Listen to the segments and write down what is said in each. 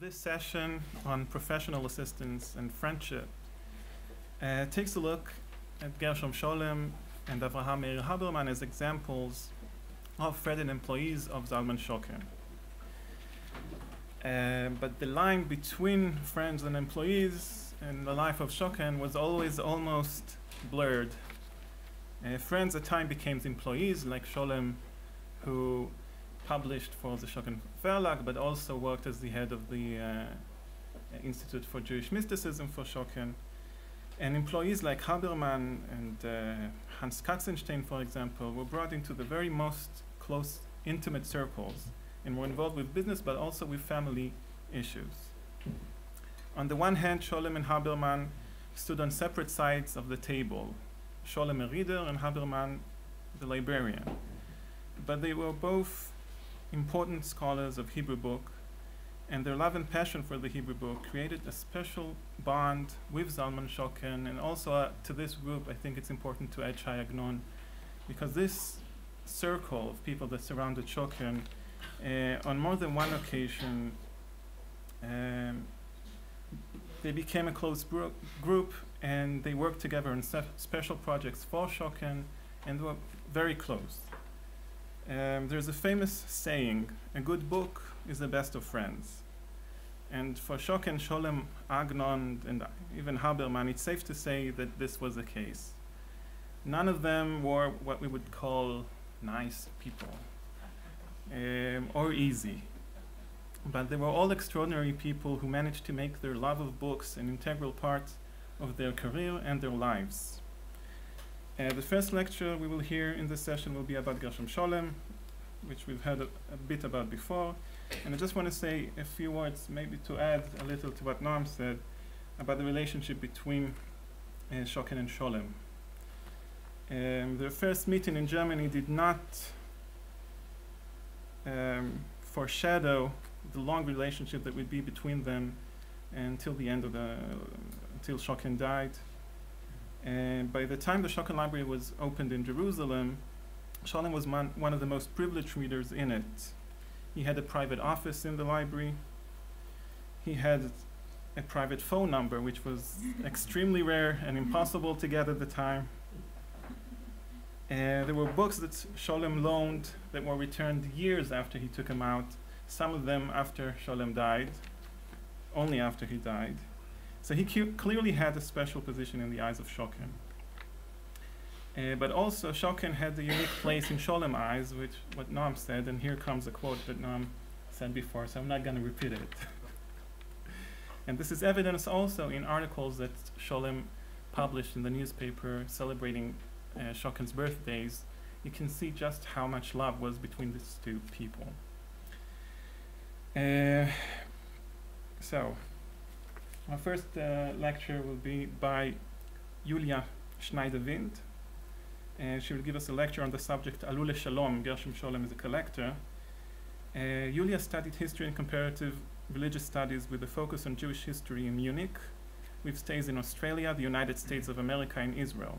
This session on professional assistance and friendship takes a look at Gershom Scholem and Avraham Meir Haberman as examples of friended employees of Zalman Schocken. But the line between friends and employees in the life of Schocken was always almost blurred. Friends at times became employees, like Scholem, who published for the Schocken Verlag, but also worked as the head of the Institute for Jewish Mysticism for Schocken. And employees like Haberman and Hans Katzenstein, for example, were brought into the very most close, intimate circles and were involved with business, but also with family issues. On the one hand, Scholem and Haberman stood on separate sides of the table. Scholem, a reader, and Haberman, the librarian. But they were both important scholars of Hebrew book, and their love and passion for the Hebrew book created a special bond with Zalman Schocken, and also to this group I think it's important to add Shai Agnon, because this circle of people that surrounded Schocken on more than one occasion they became a close group, and they worked together on special projects for Schocken and were very close. There's a famous saying, a good book is the best of friends. And for Schocken, Scholem, Agnon, and even Haberman, it's safe to say that this was the case. None of them were what we would call nice people, or easy. But they were all extraordinary people who managed to make their love of books an integral part of their career and their lives. The first lecture we will hear in this session will be about Gershom Scholem, which we've heard a bit about before. And I just want to say a few words, maybe to add a little to what Noam said about the relationship between Schocken and Scholem. Their first meeting in Germany did not foreshadow the long relationship that would be between them until the end of until Schocken died. And by the time the Schocken Library was opened in Jerusalem, Scholem was one of the most privileged readers in it. He had a private office in the library. He had a private phone number, which was extremely rare and impossible to get at the time. There were books that Scholem loaned that were returned years after he took them out, some of them after Scholem died, only after he died. So he clearly had a special position in the eyes of Schocken. But also Schocken had a unique place in Scholem's eyes, which what Noam said, and here comes a quote that Noam said before, so I'm not going to repeat it. And this is evidence also in articles that Scholem published in the newspaper celebrating Schocken's birthdays. You can see just how much love was between these two people. So, our first lecture will be by Julia Schneidawind. She will give us a lecture on the subject Alu-le-Shalom, Gershom Scholem is a collector. Julia studied history and comparative religious studies with a focus on Jewish history in Munich, with stays in Australia, the United States of America, and Israel.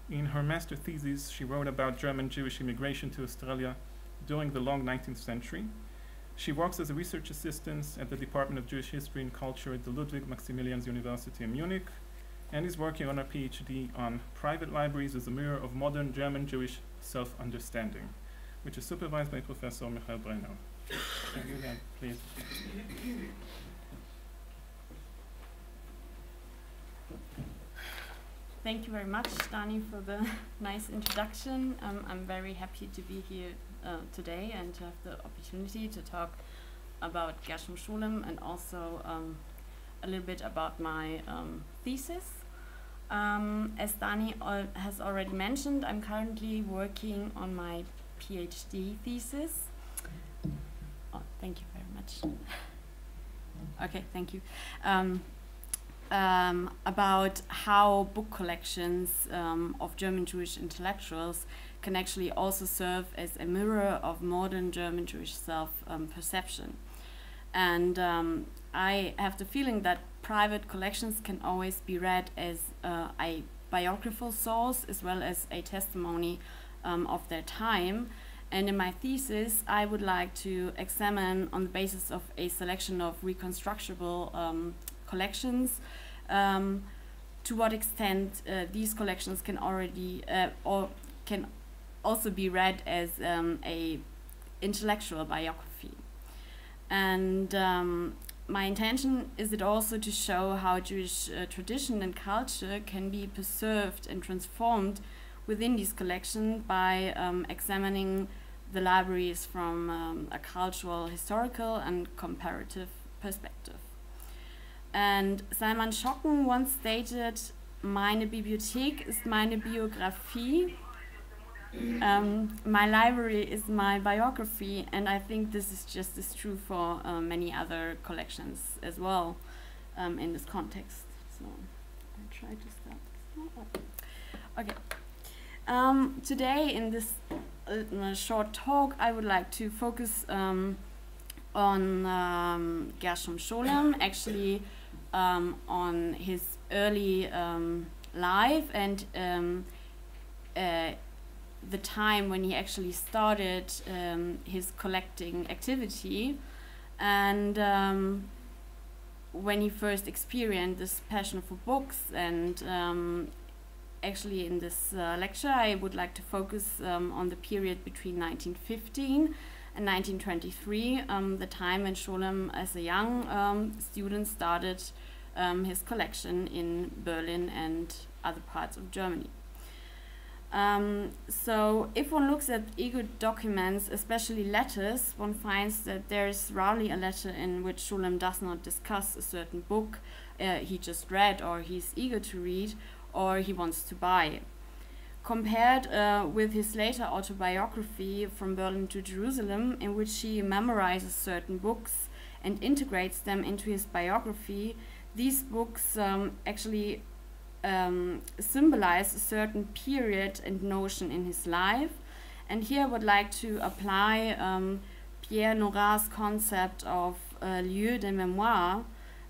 In her master thesis, she wrote about German Jewish immigration to Australia during the long 19th century. She works as a research assistant at the Department of Jewish History and Culture at the Ludwig Maximilians University in Munich, and is working on a PhD on private libraries as a mirror of modern German Jewish self-understanding, which is supervised by Professor Michael Brenner. Julia, please. Thank you very much, Dani, for the nice introduction. I'm very happy to be here today and to have the opportunity to talk about Gershom Scholem and also a little bit about my thesis. As Dani has already mentioned, I'm currently working on my PhD thesis. Oh, thank you very much. Okay, thank you. About how book collections of German Jewish intellectuals can actually also serve as a mirror of modern German Jewish self-perception. And I have the feeling that private collections can always be read as a biographical source as well as a testimony of their time. And in my thesis, I would like to examine, on the basis of a selection of reconstructible collections, to what extent these collections can already or can also be read as a intellectual biography. And my intention is it also to show how Jewish tradition and culture can be preserved and transformed within these collections by examining the libraries from a cultural, historical and comparative perspective. And Salman Schocken once stated, "Meine Bibliothek ist meine Biografie." My library is my biography, and I think this is just as true for many other collections as well in this context. So I try to start. Okay. Today in this short talk, I would like to focus on Gershom Scholem, actually on his early life and the time when he actually started his collecting activity, and when he first experienced this passion for books. And actually in this lecture I would like to focus on the period between 1915 and 1923, the time when Scholem as a young student started his collection in Berlin and other parts of Germany. So if one looks at ego documents, especially letters, one finds that there is rarely a letter in which Scholem does not discuss a certain book he just read, or he's eager to read, or he wants to buy. Compared with his later autobiography, From Berlin to Jerusalem, in which he memorizes certain books and integrates them into his biography, these books actually symbolize a certain period and notion in his life. And here I would like to apply Pierre Norat's concept of lieu de mémoire,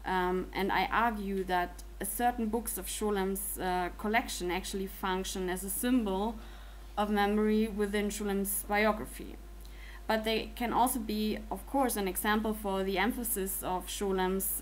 and I argue that certain books of Scholem's collection actually function as a symbol of memory within Scholem's biography. But they can also be, of course, an example for the emphasis of Scholem's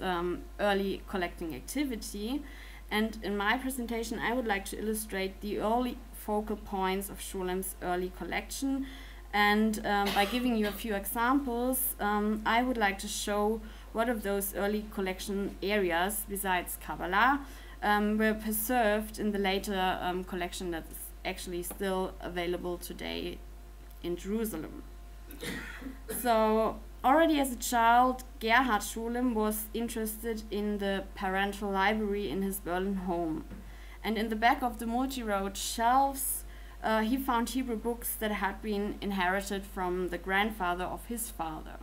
early collecting activity. And in my presentation, I would like to illustrate the early focal points of Scholem's early collection. And by giving you a few examples, I would like to show what of those early collection areas, besides Kabbalah, were preserved in the later collection that is actually still available today in Jerusalem. So, already as a child, Gerhard Scholem was interested in the parental library in his Berlin home. And in the back of the multi-row shelves, he found Hebrew books that had been inherited from the grandfather of his father.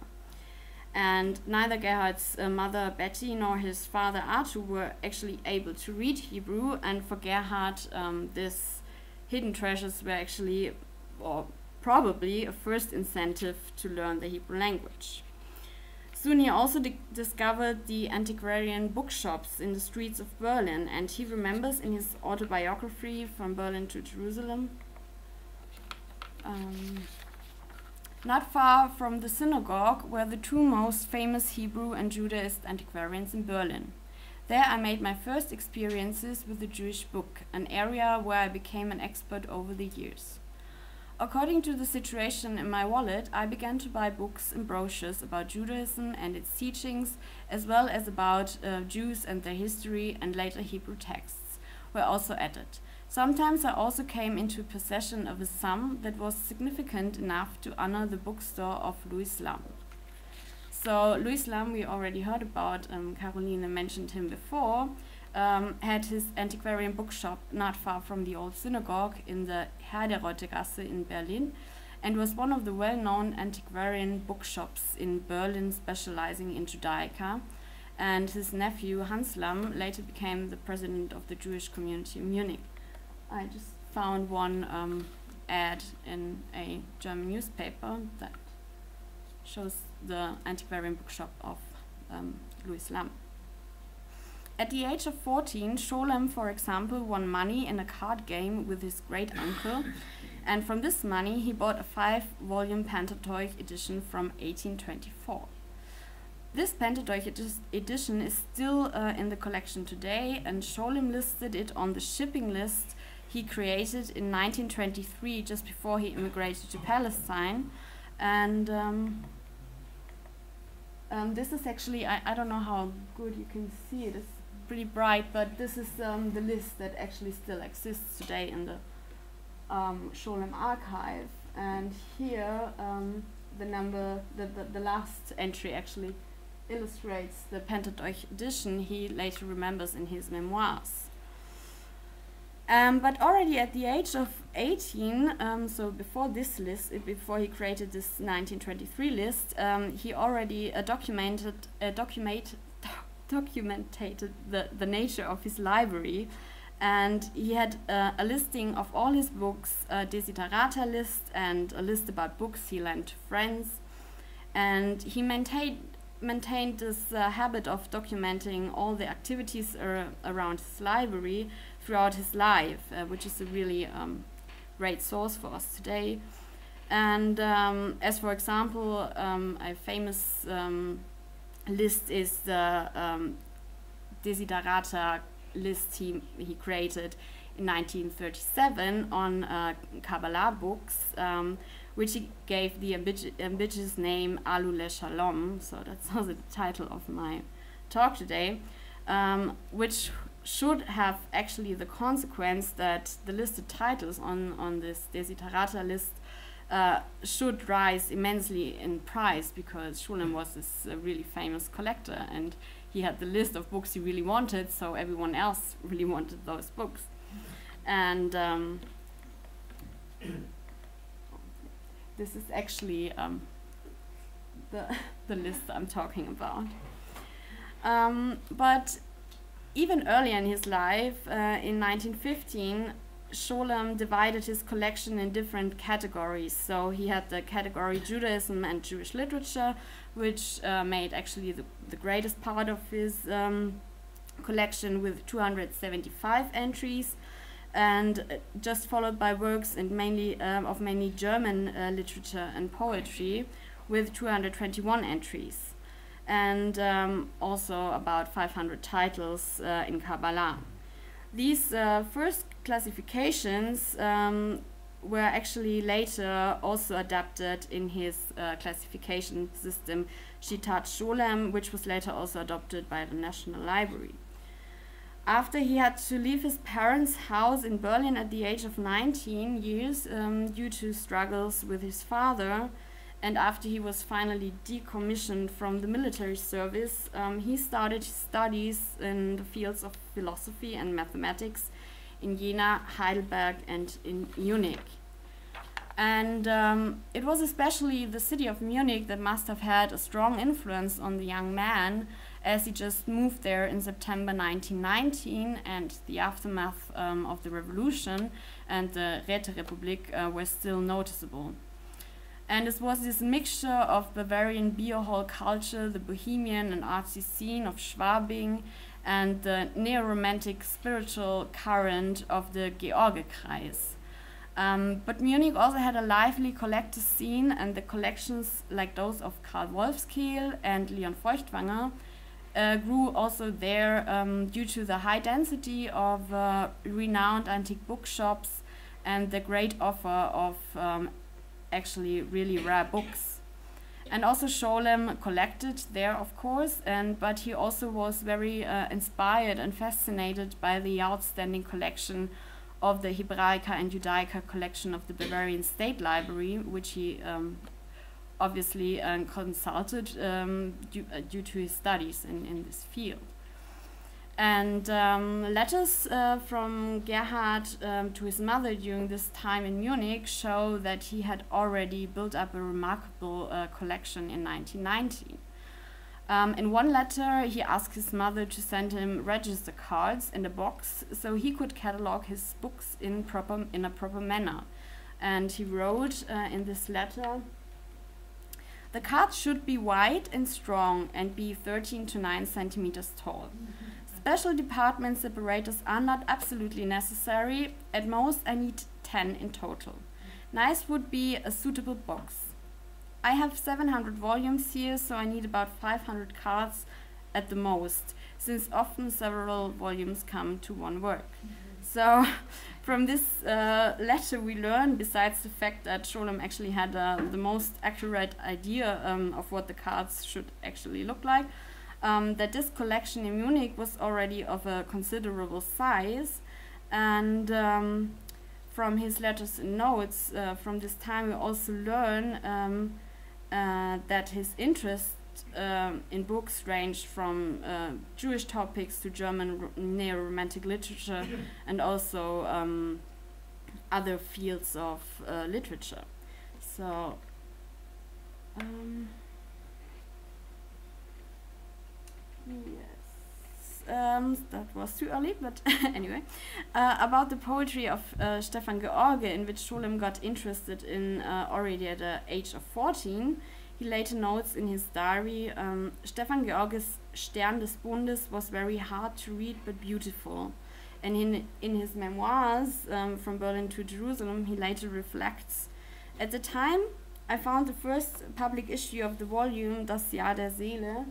And neither Gerhard's mother Betty nor his father Arthur were actually able to read Hebrew, and for Gerhard these hidden treasures were actually, or probably, a first incentive to learn the Hebrew language. Soon he also discovered the antiquarian bookshops in the streets of Berlin, and he remembers in his autobiography, From Berlin to Jerusalem, not far from the synagogue were the two most famous Hebrew and Judaist antiquarians in Berlin. There I made my first experiences with the Jewish book, an area where I became an expert over the years. According to the situation in my wallet, I began to buy books and brochures about Judaism and its teachings, as well as about Jews and their history, and later Hebrew texts were also added. Sometimes I also came into possession of a sum that was significant enough to honor the bookstore of Louis Lam. So Louis Lam, we already heard about, Caroline mentioned him before, had his antiquarian bookshop not far from the old synagogue in the Herdereutegasse in Berlin, and was one of the well-known antiquarian bookshops in Berlin specializing in Judaica. And his nephew Hans Lam later became the president of the Jewish community in Munich. I just found one ad in a German newspaper that shows the antiquarian bookshop of Louis Lam. At the age of 14, Scholem, for example, won money in a card game with his great uncle, and from this money he bought a 5-volume Pentateuch edition from 1824. This Pentateuch edition is still in the collection today, and Scholem listed it on the shipping list he created in 1923, just before he immigrated to Palestine. And this is actually, I don't know how good you can see it, it's pretty bright, but this is the list that actually still exists today in the Scholem archive. And here the last entry actually illustrates the Pentateuch edition he later remembers in his memoirs. But already at the age of 18, so before this list, before he created this 1923 list, he already documented the nature of his library, and he had a listing of all his books, a desiderata list, and a list about books he lent to friends, and he maintained this habit of documenting all the activities around his library throughout his life, which is a really great source for us today. And as for example, a famous list is the desiderata list he created in 1937 on Kabbalah books, which he gave the ambitious name Alu-le-Shalom, so that's also the title of my talk today, which should have actually the consequence that the listed titles on this desiderata list should rise immensely in price, because Scholem was this really famous collector, and he had the list of books he really wanted, so everyone else really wanted those books. And this is actually the list I'm talking about. But even earlier in his life, in 1915, Scholem divided his collection in different categories. So he had the category Judaism and Jewish literature, which made actually the greatest part of his collection, with 275 entries, and just followed by works and mainly German literature and poetry, with 221 entries, and also about 500 titles in Kabbalah. These first classifications were actually later also adapted in his classification system Shitat Scholem, which was later also adopted by the National Library. After he had to leave his parents' house in Berlin at the age of 19 years due to struggles with his father, and after he was finally decommissioned from the military service, he started his studies in the fields of philosophy and mathematics in Jena, Heidelberg, and in Munich. And it was especially the city of Munich that must have had a strong influence on the young man, as he just moved there in September 1919, and the aftermath of the revolution and the Räterepublik were still noticeable. And it was this mixture of Bavarian beer hall culture, the bohemian and artsy scene of Schwabing, and the neo-romantic spiritual current of the George-Kreis. But Munich also had a lively collector scene, and the collections like those of Karl Wolfskehl and Leon Feuchtwanger grew also there due to the high density of renowned antique bookshops and the great offer of actually really rare books. And also Scholem collected there, of course, but he also was very inspired and fascinated by the outstanding collection of the Hebraica and Judaica collection of the Bavarian State Library, which he obviously consulted due to his studies in this field. And letters from Gerhard to his mother during this time in Munich show that he had already built up a remarkable collection in 1919. In one letter, he asked his mother to send him register cards in a box so he could catalog his books in a proper manner. And he wrote in this letter, "The cards should be wide and strong and be 13 to 9 centimeters tall. Special department separators are not absolutely necessary. At most, I need 10 in total. Nice would be a suitable box. I have 700 volumes here, so I need about 500 cards at the most, since often several volumes come to one work. So from this letter we learn, besides the fact that Scholem actually had the most accurate idea of what the cards should actually look like, that this collection in Munich was already of a considerable size, and from his letters and notes from this time we also learn that his interest in books ranged from Jewish topics to German neo-romantic literature and also other fields of literature. So yes, that was too early, but anyway. About the poetry of Stefan George, in which Scholem got interested in already at the age of 14, he later notes in his diary, Stefan George's Stern des Bundes was very hard to read but beautiful. And in his memoirs, From Berlin to Jerusalem, he later reflects, at the time I found the first public issue of the volume Das Jahr der Seele,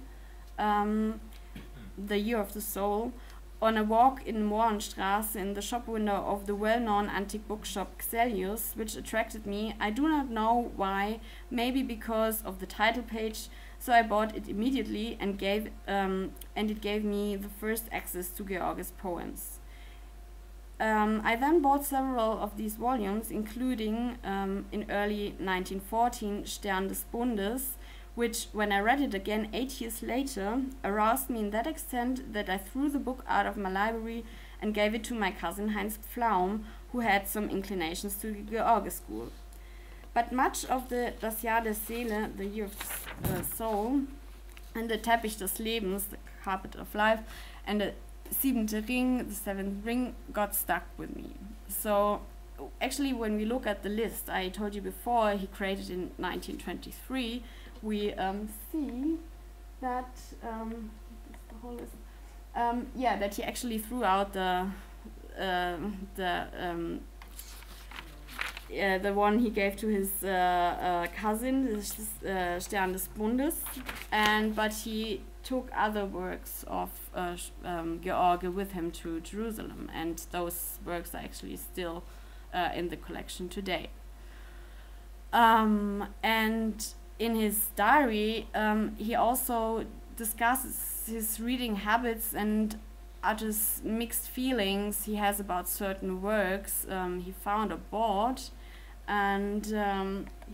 The Year of the Soul, on a walk in Mohrenstrasse in the shop window of the well-known antique bookshop Xelius, which attracted me. I do not know why, maybe because of the title page, so I bought it immediately and it gave me the first access to George's poems. I then bought several of these volumes, including in early 1914 Stern des Bundes, which, when I read it again 8 years later, aroused me in that extent that I threw the book out of my library and gave it to my cousin Heinz Pflaum, who had some inclinations to the George school. But much of the Das Jahr der Seele, the Year of the Soul, and the Teppich des Lebens, the Carpet of Life, and the Siebente Ring, the Seventh Ring, got stuck with me. So actually, when we look at the list, I told you before, he created in 1923, we see that the whole list, that he actually threw out the one he gave to his cousin, Stern des Bundes, but he took other works of George with him to Jerusalem, and those works are actually still in the collection today. And in his diary, he also discusses his reading habits and utters mixed feelings he has about certain works he found or bought. And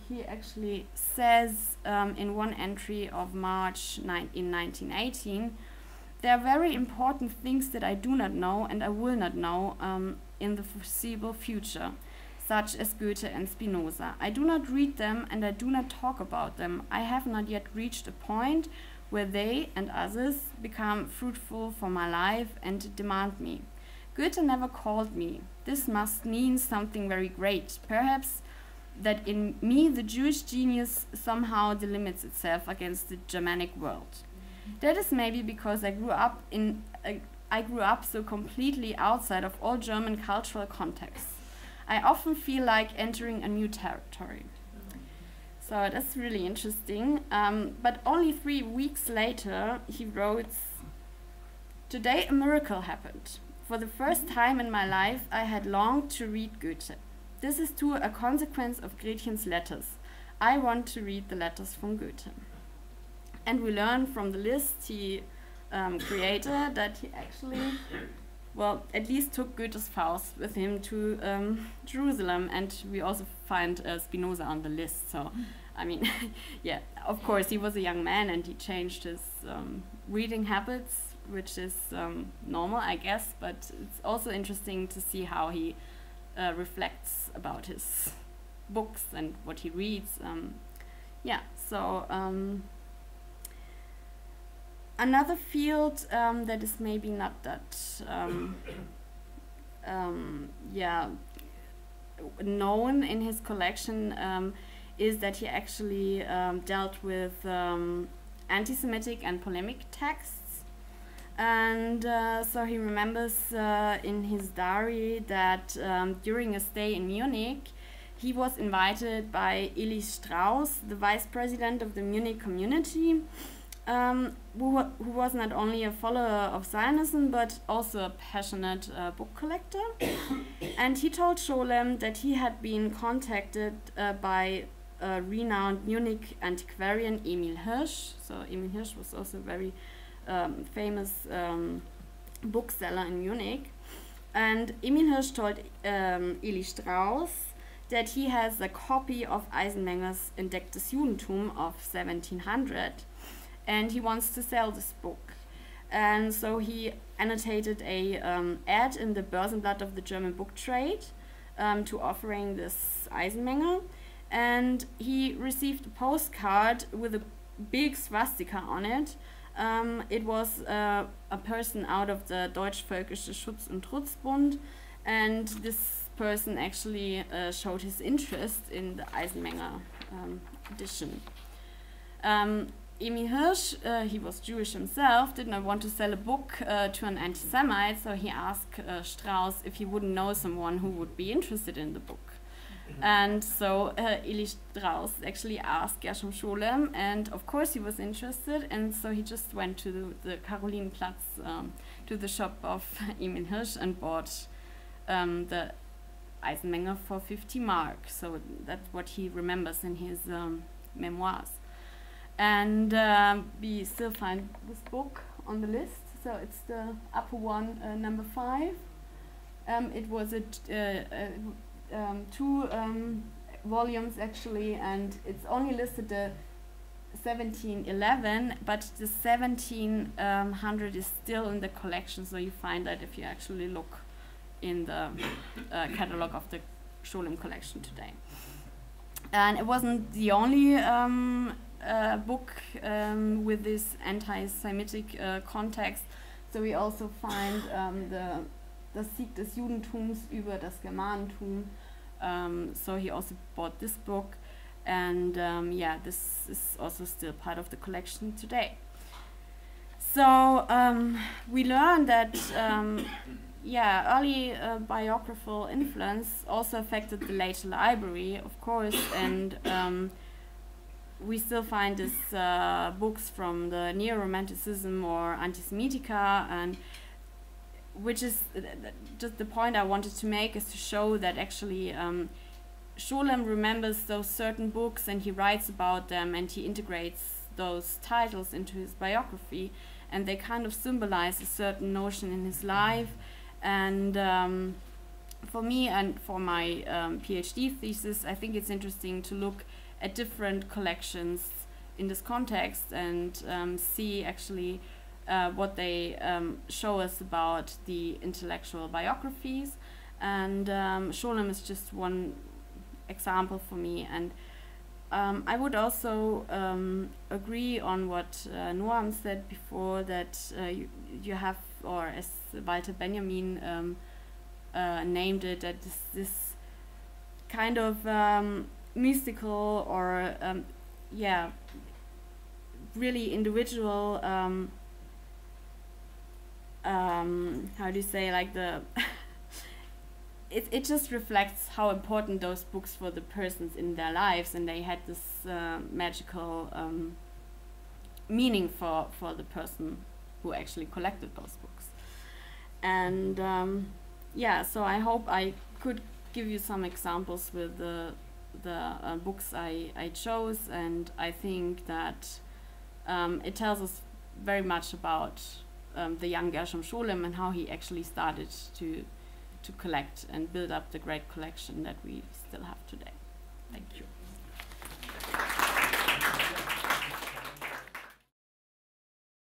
he actually says in one entry of March in 1918, there are very important things that I do not know and I will not know in the foreseeable future, such as Goethe and Spinoza. I do not read them and I do not talk about them. I have not yet reached a point where they and others become fruitful for my life and demand me. Goethe never called me. This must mean something very great. Perhaps that in me the Jewish genius somehow delimits itself against the Germanic world. That is maybe because I grew up so completely outside of all German cultural contexts. I often feel like entering a new territory. So that's really interesting. But only 3 weeks later, he wrote, today a miracle happened. For the first time in my life, I had longed to read Goethe. This is too a consequence of Gretchen's letters. I want to read the letters from Goethe. And we learn from the list he created that he actually, well, at least took Goethe's Faust with him to Jerusalem, and we also find Spinoza on the list. So, I mean, yeah, of course, he was a young man and he changed his reading habits, which is normal, I guess, but it's also interesting to see how he reflects about his books and what he reads. Another field that is maybe not that known in his collection is that he actually dealt with anti-Semitic and polemic texts. And so he remembers in his diary that during a stay in Munich, he was invited by Eli Strauss, the vice president of the Munich community, who was not only a follower of Zionism but also a passionate book collector. And he told Scholem that he had been contacted by a renowned Munich antiquarian Emil Hirsch. So Emil Hirsch was also a very famous bookseller in Munich. And Emil Hirsch told Eli Strauss that he has a copy of Eisenmenger's Entdecktes Judentum of 1700, and he wants to sell this book. And so he annotated a ad in the Börsenblatt of the German book trade to offering this Eisenmenger, and he received a postcard with a big swastika on it. It was a person out of the Deutsch-Völkische Schutz- und Trutzbund, and this person actually showed his interest in the Eisenmenger edition. Emil Hirsch, he was Jewish himself, did not want to sell a book to an anti-Semite, so he asked Strauss if he wouldn't know someone who would be interested in the book. And so Eli Strauss actually asked Gershom Scholem, and of course he was interested, and so he just went to the Karolinenplatz, to the shop of Emil Hirsch, and bought the Eisenmenger for 50 mark. So that's what he remembers in his memoirs. And we still find this book on the list. So it's the upper one, number 5. It was two volumes actually, and it's only listed the 1711, but the 1700 is still in the collection, so you find that if you actually look in the catalog of the Scholem collection today. And it wasn't the only book with this anti-Semitic context, so we also find Das Sieg des Judentums über das Germanentum. So he also bought this book, and yeah, this is also still part of the collection today. So we learned that yeah, early biographical influence also affected the later library, of course, and we still find these books from the Neo-Romanticism or Antisemitica, and which is just the point I wanted to make, is to show that actually Scholem remembers those certain books and he writes about them and he integrates those titles into his biography, and they kind of symbolize a certain notion in his life. And for me and for my PhD thesis, I think it's interesting to look at different collections in this context and see actually what they show us about the intellectual biographies. And Scholem is just one example for me. And I would also agree on what Noam said before, that you have, or as Walter Benjamin named it, that this kind of mystical or yeah, really individual how do you say, like the it just reflects how important those books for the persons in their lives, and they had this magical meaning for the person who actually collected those books. And yeah, so I hope I could give you some examples with the books I chose, and I think that it tells us very much about the young Gershom Scholem and how he actually started to collect and build up the great collection that we still have today. Thank you.